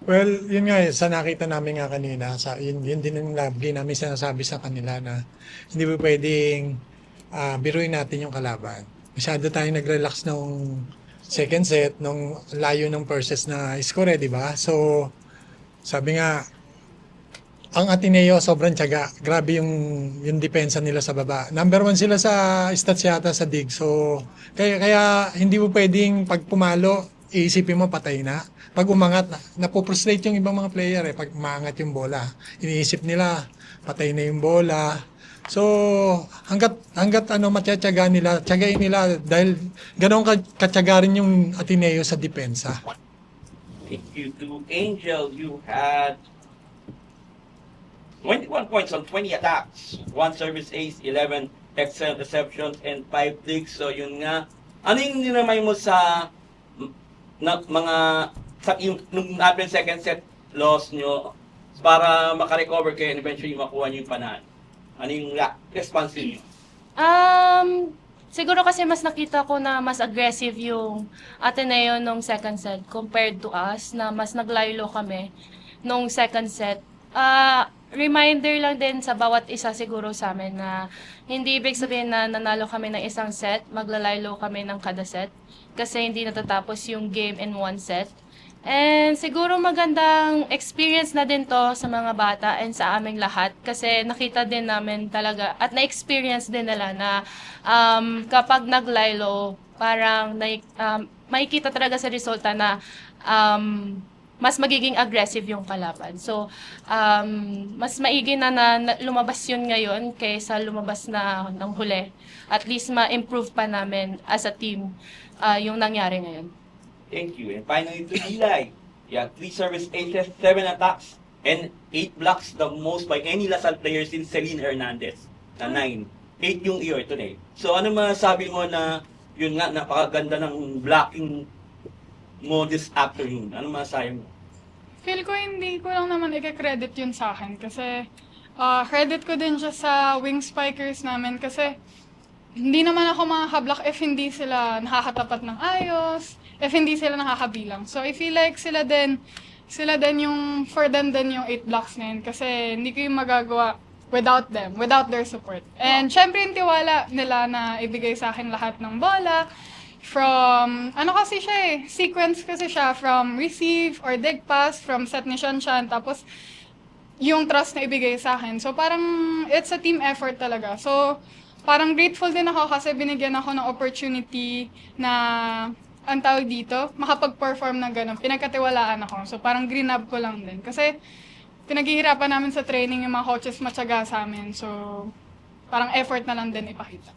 Well, yun nga sa nakita namin nga kanina, yun din yung lagi namin sinasabi sa kanila na hindi po puwedeng, biruin natin yung kalaban. Masyado tayong nag-relax nung second set, nung layo ng Perses na score, 'di ba? So, sabi nga, ang Ateneo sobrang tiyaga. Grabe yung depensa nila sa baba. Number one sila sa stats yata sa dig. So, kaya hindi mo pwedeng pag pumalo, iisipin mo patay na. Pag umangat, napoprostrate yung ibang mga player eh. Pag umangat yung bola, iniisip nila, patay na yung bola. So, hanggat ano matyatsyaga nila, tiyagain nila dahil ganoon katyaga rin yung Ateneo sa depensa. Thank you to Angel. You had 21 points on 20 attacks, 1 service ace, 11 excellent receptions, and 5 digs. So yun nga. Ano yung nilamay mo sa mga nung natin second set loss nyo para makarecover kayo and eventually makuha nyo yung panalo? Ano yung response nyo? Siguro kasi mas nakita ko na mas aggressive yung Ateneo nung second set compared to us na mas naglaylo kami nung second set. Reminder lang din sa bawat isa siguro sa amin na hindi ibig sabihin na nanalo kami ng isang set, maglalaylo kami ng kada set kasi hindi natatapos yung game in one set. And siguro magandang experience na din to sa mga bata and sa aming lahat kasi nakita din namin talaga at na-experience din nila na kapag naglaylo, parang makikita talaga sa resulta na mas magiging aggressive yung kalaban. So, mas maigi na lumabas yun ngayon kaysa lumabas na ng huli. At least ma-improve pa namin as a team yung nangyari ngayon. Thank you. And finally to Eli. Yeah, 3 service aces, 7 attacks, and 8 blocks, the most by any Lasal player since Celine Hernandez na 9. 8 yung iyo today. So ano masasabi mo na yun nga, napakaganda ng blocking mo this afternoon? Ano masasabi mo? Feel ko hindi ko lang naman i-credit yun sa akin kasi credit ko din siya sa wing spikers namin kasi hindi naman ako makakablock if hindi sila nakakatapat ng ayos, if hindi sila nakakabilang. So I feel like sila din yung, for them din yung 8 blocks na yun kasi hindi ko yung magagawa without them, without their support. And syempre yung tiwala nila na ibigay sa akin lahat ng bola, from, ano kasi siya sequence kasi siya, from receive or dig pass, from set ni Shanshan, tapos yung trust na ibigay sa akin. So parang it's a team effort talaga. So parang grateful din ako kasi binigyan ako ng opportunity na, ang tawag dito, makapag-perform ng ganun. Pinagkatiwalaan ako. So parang grinab ko lang din. Kasi pinaghihirapan namin sa training yung mga coaches matyaga sa amin. So parang effort na lang din ipakita.